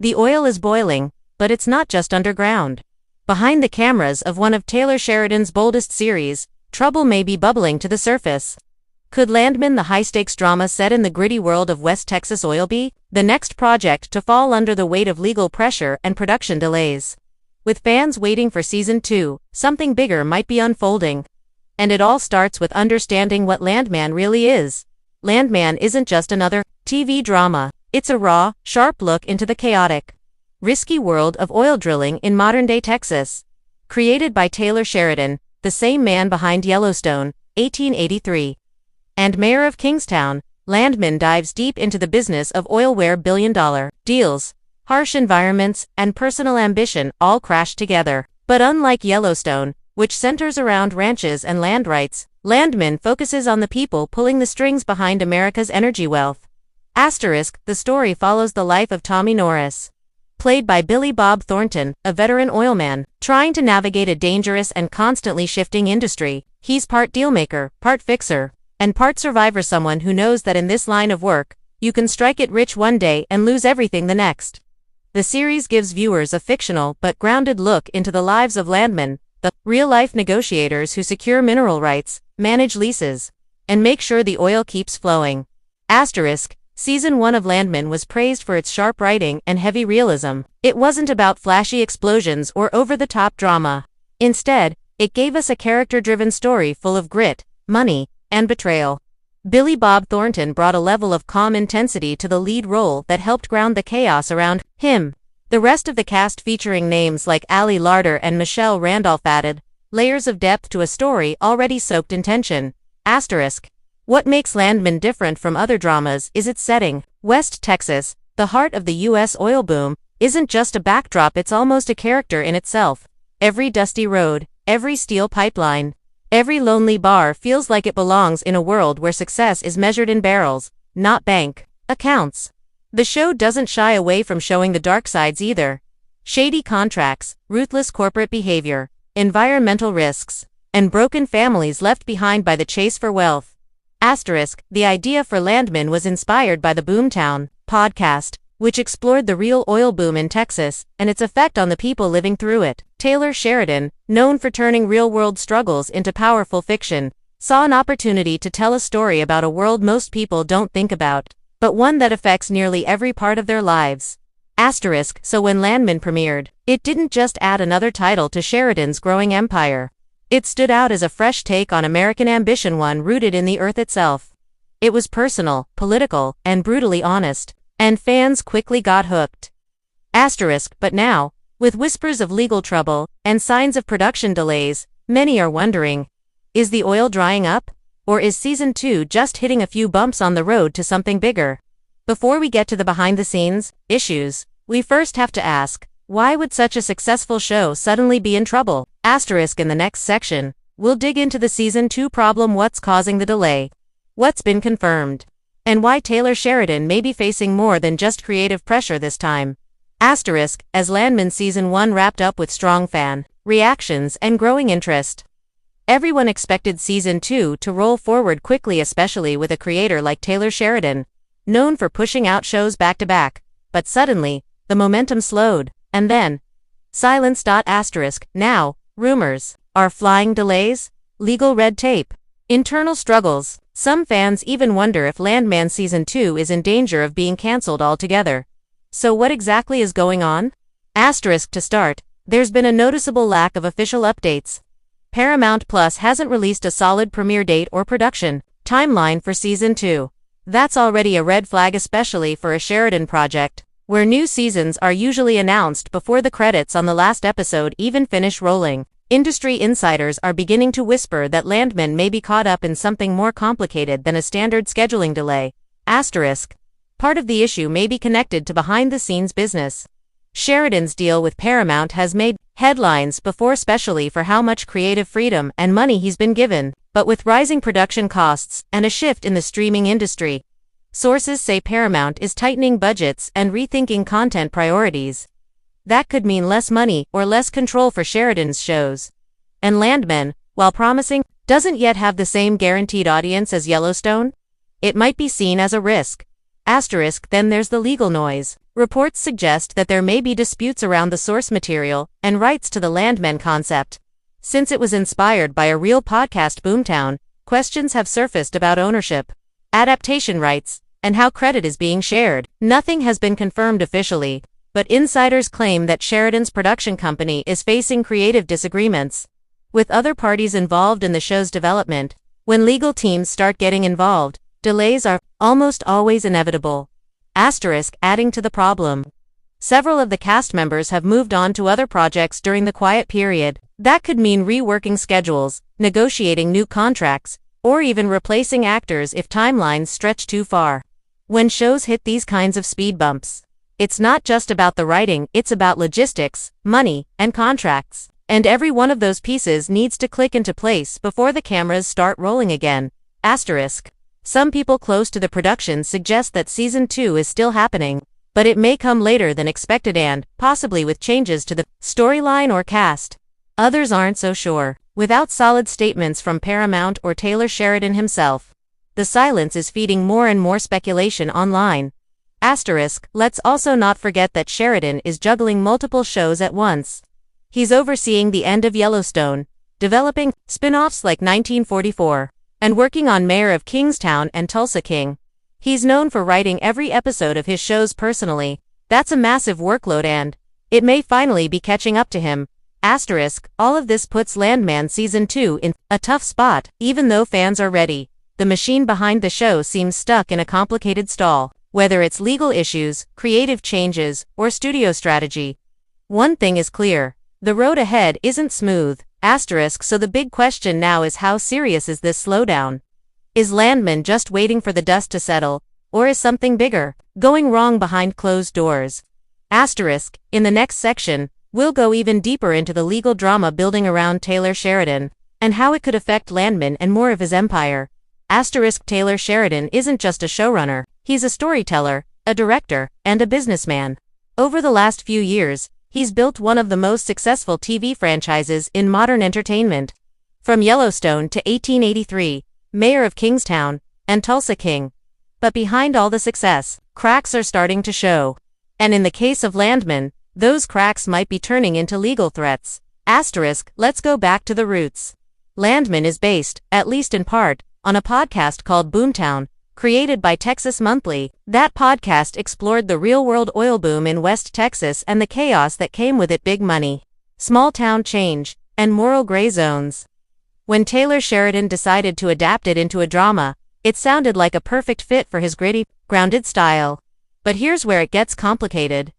The oil is boiling, but it's not just underground. Behind the cameras of one of Taylor Sheridan's boldest series, trouble may be bubbling to the surface. Could Landman, the high-stakes drama set in the gritty world of West Texas oil, be the next project to fall under the weight of legal pressure and production delays? With fans waiting for Season 2, something bigger might be unfolding. And it all starts with understanding what Landman really is. Landman isn't just another TV drama. It's a raw, sharp look into the chaotic, risky world of oil drilling in modern-day Texas. Created by Taylor Sheridan, the same man behind Yellowstone, 1883, and mayor of Kingstown, Landman dives deep into the business of oil where billion-dollar deals, harsh environments, and personal ambition all crash together. But unlike Yellowstone, which centers around ranches and land rights, Landman focuses on the people pulling the strings behind America's energy wealth. The story follows the life of Tommy Norris, played by Billy Bob Thornton, a veteran oilman, trying to navigate a dangerous and constantly shifting industry. He's part dealmaker, part fixer, and part survivor, someone who knows that in this line of work, you can strike it rich one day and lose everything the next. The series gives viewers a fictional but grounded look into the lives of Landman, the real-life negotiators who secure mineral rights, manage leases, and make sure the oil keeps flowing. Season 1 of Landman was praised for its sharp writing and heavy realism. It wasn't about flashy explosions or over-the-top drama. Instead, it gave us a character-driven story full of grit, money, and betrayal. Billy Bob Thornton brought a level of calm intensity to the lead role that helped ground the chaos around him. The rest of the cast, featuring names like Ali Larter and Michelle Randolph, added layers of depth to a story already soaked in tension. What makes Landman different from other dramas is its setting. West Texas, the heart of the U.S. oil boom, isn't just a backdrop, it's almost a character in itself. Every dusty road, every steel pipeline, every lonely bar feels like it belongs in a world where success is measured in barrels, not bank accounts. The show doesn't shy away from showing the dark sides either. Shady contracts, ruthless corporate behavior, environmental risks, and broken families left behind by the chase for wealth. The idea for Landman was inspired by the Boomtown podcast, which explored the real oil boom in Texas and its effect on the people living through it. Taylor Sheridan, known for turning real-world struggles into powerful fiction, saw an opportunity to tell a story about a world most people don't think about, but one that affects nearly every part of their lives. So when Landman premiered, it didn't just add another title to Sheridan's growing empire. It stood out as a fresh take on American ambition, one rooted in the earth itself. It was personal, political, and brutally honest, and fans quickly got hooked. But now, with whispers of legal trouble and signs of production delays, many are wondering, is the oil drying up? Or is Season 2 just hitting a few bumps on the road to something bigger? Before we get to the behind-the-scenes issues, we first have to ask, why would such a successful show suddenly be in trouble? In the next section, we'll dig into the Season 2 problem, what's causing the delay, what's been confirmed, and why Taylor Sheridan may be facing more than just creative pressure this time. As Landman Season 1 wrapped up with strong fan reactions and growing interest, everyone expected Season 2 to roll forward quickly, especially with a creator like Taylor Sheridan, known for pushing out shows back-to-back. But suddenly, the momentum slowed, and then, silence. Now, rumors are flying: delays, legal red tape, internal struggles. Some fans even wonder if Landman Season 2 is in danger of being cancelled altogether. So what exactly is going on? To start, there's been a noticeable lack of official updates. Paramount Plus hasn't released a solid premiere date or production timeline for Season 2. That's already a red flag, especially for a Sheridan project, where new seasons are usually announced before the credits on the last episode even finish rolling. Industry insiders are beginning to whisper that Landman may be caught up in something more complicated than a standard scheduling delay. Part of the issue may be connected to behind-the-scenes business. Sheridan's deal with Paramount has made headlines before, especially for how much creative freedom and money he's been given. But with rising production costs and a shift in the streaming industry, sources say Paramount is tightening budgets and rethinking content priorities. That could mean less money or less control for Sheridan's shows. And Landman, while promising, doesn't yet have the same guaranteed audience as Yellowstone. It might be seen as a risk. Then there's the legal noise. Reports suggest that there may be disputes around the source material and rights to the Landman concept. Since it was inspired by a real podcast boomtown, questions have surfaced about ownership, adaptation rights, and how credit is being shared. Nothing has been confirmed officially, but insiders claim that Sheridan's production company is facing creative disagreements with other parties involved in the show's development. When legal teams start getting involved, delays are almost always inevitable. Adding to the problem. Several of the cast members have moved on to other projects during the quiet period. That could mean reworking schedules, negotiating new contracts, or even replacing actors if timelines stretch too far. When shows hit these kinds of speed bumps, it's not just about the writing, it's about logistics, money, and contracts. And every one of those pieces needs to click into place before the cameras start rolling again. Some people close to the production suggest that Season 2 is still happening, but it may come later than expected and, possibly with changes to the storyline or cast. Others aren't so sure. Without solid statements from Paramount or Taylor Sheridan himself, the silence is feeding more and more speculation online. Let's also not forget that Sheridan is juggling multiple shows at once. He's overseeing the end of Yellowstone, developing spin-offs like 1944, and working on Mayor of Kingstown and Tulsa King. He's known for writing every episode of his shows personally. That's a massive workload and it may finally be catching up to him. All of this puts Landman Season 2 in a tough spot. Even though fans are ready, the machine behind the show seems stuck in a complicated stall. Whether it's legal issues, creative changes, or studio strategy, one thing is clear: the road ahead isn't smooth. So the big question now is, how serious is this slowdown? Is Landman just waiting for the dust to settle, or is something bigger going wrong behind closed doors? In the next section, we'll go even deeper into the legal drama building around Taylor Sheridan, and how it could affect Landman and more of his empire. Taylor Sheridan isn't just a showrunner, he's a storyteller, a director, and a businessman. Over the last few years, he's built one of the most successful TV franchises in modern entertainment. From Yellowstone to 1883, Mayor of Kingstown, and Tulsa King. But behind all the success, cracks are starting to show. And in the case of Landman, those cracks might be turning into legal threats. Let's go back to the roots. Landman is based, at least in part, on a podcast called Boomtown, created by Texas Monthly. That podcast explored the real-world oil boom in West Texas and the chaos that came with it: big money, small-town change, and moral gray zones. When Taylor Sheridan decided to adapt it into a drama, it sounded like a perfect fit for his gritty, grounded style. But here's where it gets complicated.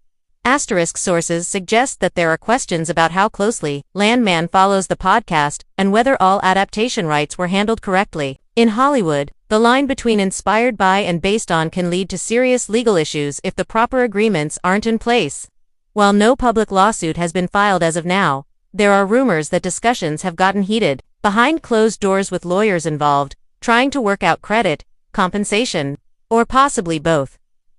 Sources suggest that there are questions about how closely Landman follows the podcast and whether all adaptation rights were handled correctly. In Hollywood, the line between inspired by and based on can lead to serious legal issues if the proper agreements aren't in place. While no public lawsuit has been filed as of now, there are rumors that discussions have gotten heated, behind closed doors, with lawyers involved, trying to work out credit, compensation, or possibly both.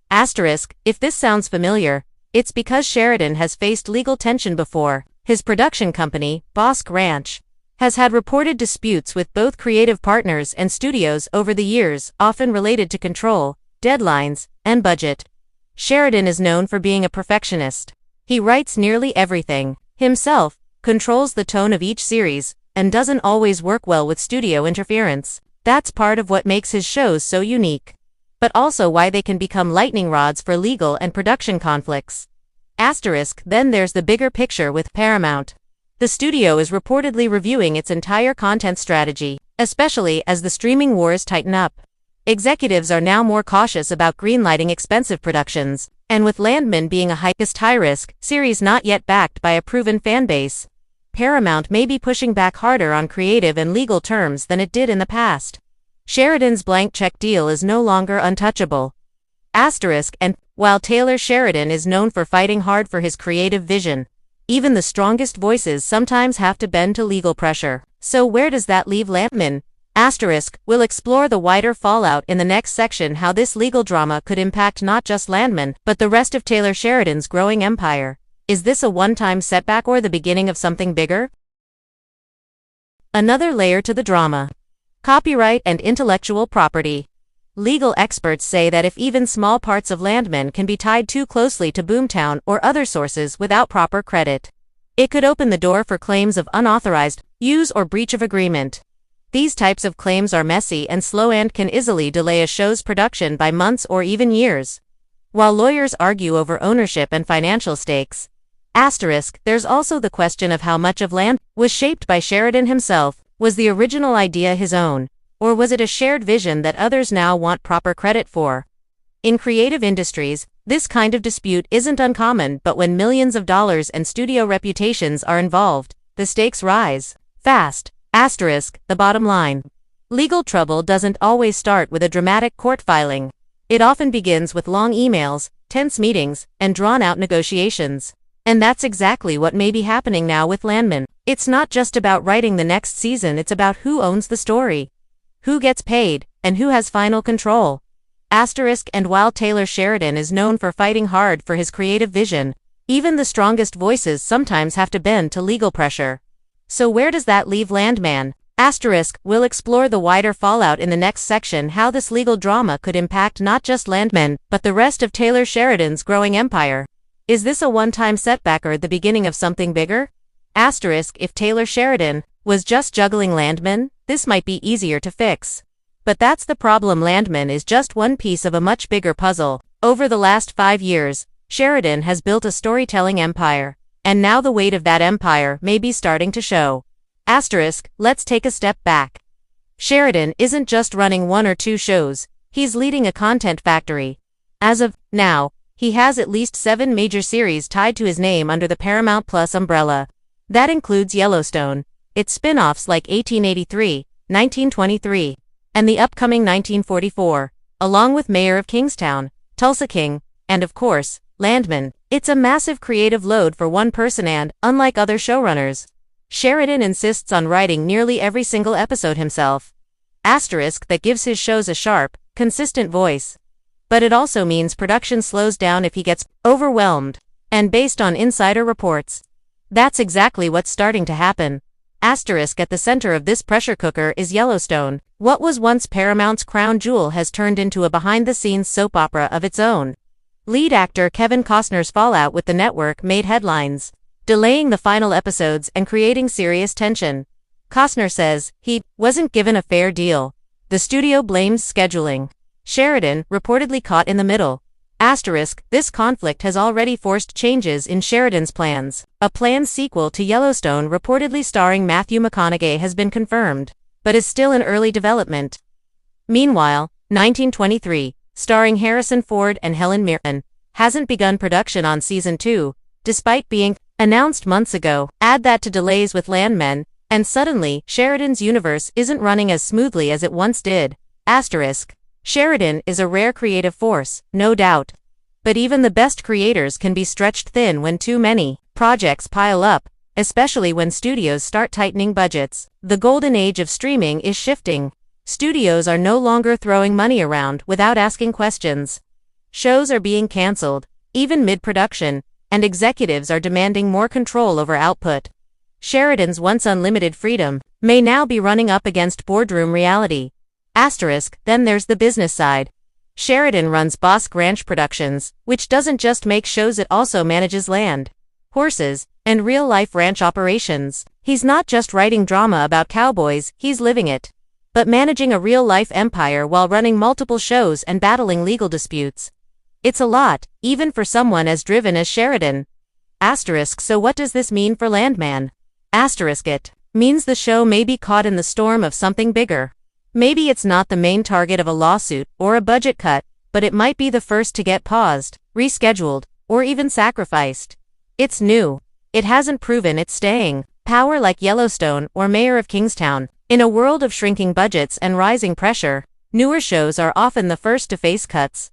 If this sounds familiar, it's because Sheridan has faced legal tension before. His production company, Bosque Ranch, has had reported disputes with both creative partners and studios over the years, often related to control, deadlines, and budget. Sheridan is known for being a perfectionist. He writes nearly everything himself, controls the tone of each series, and doesn't always work well with studio interference. That's part of what makes his shows so unique, but also why they can become lightning rods for legal and production conflicts. Then there's the bigger picture with Paramount. The studio is reportedly reviewing its entire content strategy, especially as the streaming wars tighten up. Executives are now more cautious about greenlighting expensive productions, and with Landman being a high-risk series not yet backed by a proven fanbase, Paramount may be pushing back harder on creative and legal terms than it did in the past. Sheridan's blank check deal is no longer untouchable. And while Taylor Sheridan is known for fighting hard for his creative vision, even the strongest voices sometimes have to bend to legal pressure. So where does that leave Landman? We'll explore the wider fallout in the next section, how this legal drama could impact not just Landman, but the rest of Taylor Sheridan's growing empire. Is this a one-time setback or the beginning of something bigger? Another layer to the drama: copyright and intellectual property. Legal experts say that if even small parts of Landman can be tied too closely to Boomtown or other sources without proper credit, it could open the door for claims of unauthorized use or breach of agreement. These types of claims are messy and slow and can easily delay a show's production by months or even years. While lawyers argue over ownership and financial stakes, there's also the question of how much of Land was shaped by Sheridan himself. Was the original idea his own, or was it a shared vision that others now want proper credit for? In creative industries, this kind of dispute isn't uncommon, but when millions of dollars and studio reputations are involved, the stakes rise fast. The bottom line. Legal trouble doesn't always start with a dramatic court filing. It often begins with long emails, tense meetings, and drawn-out negotiations. And that's exactly what may be happening now with Landman. It's not just about writing the next season, it's about who owns the story, who gets paid, and who has final control. And while Taylor Sheridan is known for fighting hard for his creative vision, even the strongest voices sometimes have to bend to legal pressure. So where does that leave Landman? We'll explore the wider fallout in the next section, how this legal drama could impact not just Landman, but the rest of Taylor Sheridan's growing empire. Is this a one-time setback or the beginning of something bigger? If Taylor Sheridan was just juggling Landman, this might be easier to fix. But that's the problem. Landman is just one piece of a much bigger puzzle. Over the last 5 years, Sheridan has built a storytelling empire, and now the weight of that empire may be starting to show. Let's take a step back. Sheridan isn't just running 1 or 2 shows, he's leading a content factory. As of now, he has at least 7 major series tied to his name under the Paramount Plus umbrella. That includes Yellowstone, its spin-offs like 1883, 1923, and the upcoming 1944, along with Mayor of Kingstown, Tulsa King, and of course, Landman. It's a massive creative load for one person and, unlike other showrunners, Sheridan insists on writing nearly every single episode himself. That gives his shows a sharp, consistent voice. But it also means production slows down if he gets overwhelmed. And based on insider reports, that's exactly what's starting to happen. At the center of this pressure cooker is Yellowstone. What was once Paramount's crown jewel has turned into a behind-the-scenes soap opera of its own. Lead actor Kevin Costner's fallout with the network made headlines, delaying the final episodes and creating serious tension. Costner says he wasn't given a fair deal. The studio blames scheduling. Sheridan, reportedly caught in the middle. This conflict has already forced changes in Sheridan's plans. A planned sequel to Yellowstone reportedly starring Matthew McConaughey has been confirmed, but is still in early development. Meanwhile, 1923, starring Harrison Ford and Helen Mirren, hasn't begun production on Season 2, despite being announced months ago. Add that to delays with Landman, and suddenly, Sheridan's universe isn't running as smoothly as it once did. Sheridan is a rare creative force, no doubt. But even the best creators can be stretched thin when too many projects pile up, especially when studios start tightening budgets. The golden age of streaming is shifting. Studios are no longer throwing money around without asking questions. Shows are being canceled, even mid-production, and executives are demanding more control over output. Sheridan's once unlimited freedom may now be running up against boardroom reality. Then there's the business side. Sheridan runs Bosque Ranch Productions, which doesn't just make shows, it also manages land, horses, and real-life ranch operations. He's not just writing drama about cowboys, he's living it. But managing a real-life empire while running multiple shows and battling legal disputes. It's a lot, even for someone as driven as Sheridan. So what does this mean for Landman? It means the show may be caught in the storm of something bigger. Maybe it's not the main target of a lawsuit or a budget cut, but it might be the first to get paused, rescheduled, or even sacrificed. It's new. It hasn't proven it's staying power like Yellowstone or Mayor of Kingstown. In a world of shrinking budgets and rising pressure, newer shows are often the first to face cuts.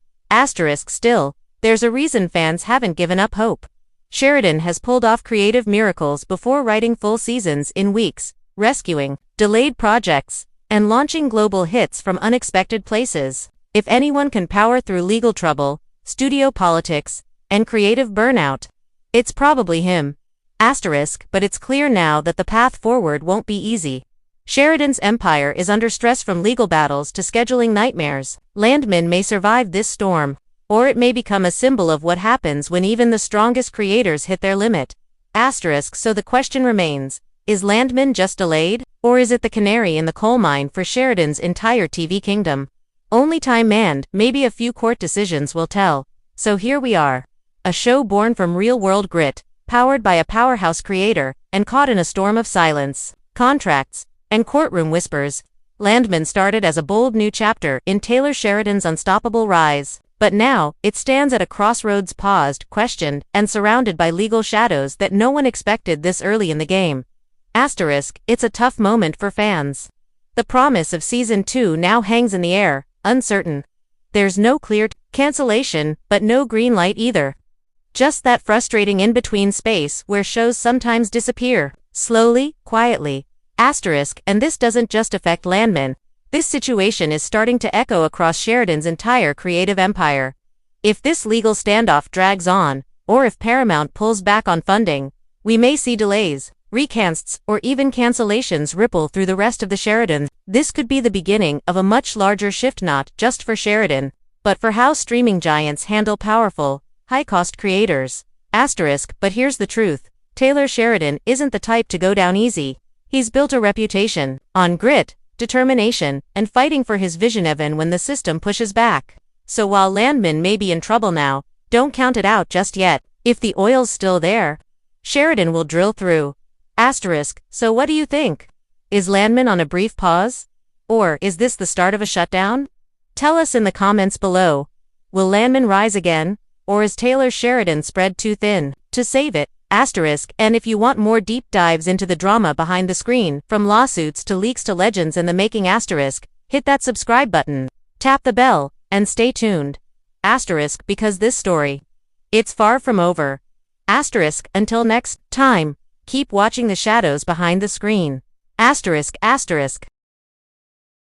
Still, there's a reason fans haven't given up hope. Sheridan has pulled off creative miracles before, writing full seasons in weeks, rescuing delayed projects, and launching global hits from unexpected places. If anyone can power through legal trouble, studio politics, and creative burnout, it's probably him. But it's clear now that the path forward won't be easy. Sheridan's empire is under stress from legal battles to scheduling nightmares. Landman may survive this storm, or it may become a symbol of what happens when even the strongest creators hit their limit. So the question remains, is Landman just delayed, or is it the canary in the coal mine for Sheridan's entire TV kingdom? Only time and maybe a few court decisions will tell. So here we are. A show born from real-world grit, powered by a powerhouse creator, and caught in a storm of silence, contracts, and courtroom whispers. Landman started as a bold new chapter in Taylor Sheridan's unstoppable rise, but now, it stands at a crossroads, paused, questioned, and surrounded by legal shadows that no one expected this early in the game. It's a tough moment for fans. The promise of Season 2 now hangs in the air, uncertain. There's no clear cancellation, but no green light either. Just that frustrating in-between space where shows sometimes disappear, slowly, quietly. And this doesn't just affect Landman. This situation is starting to echo across Sheridan's entire creative empire. If this legal standoff drags on, or if Paramount pulls back on funding, we may see delays, recasts, or even cancellations ripple through the rest of the Sheridan. This could be the beginning of a much larger shift, not just for Sheridan, but for how streaming giants handle powerful, high-cost creators. But here's the truth. Taylor Sheridan isn't the type to go down easy. He's built a reputation on grit, determination, and fighting for his vision even when the system pushes back. So while Landman may be in trouble now, don't count it out just yet. If the oil's still there, Sheridan will drill through. So what do you think? Is Landman on a brief pause? Or is this the start of a shutdown? Tell us in the comments below. Will Landman rise again? Or is Taylor Sheridan spread too thin to save it? And if you want more deep dives into the drama behind the screen, from lawsuits to leaks to legends in the making, hit that subscribe button, tap the bell, and stay tuned. Because this story, it's far from over. Until next time, keep watching the shadows behind the screen.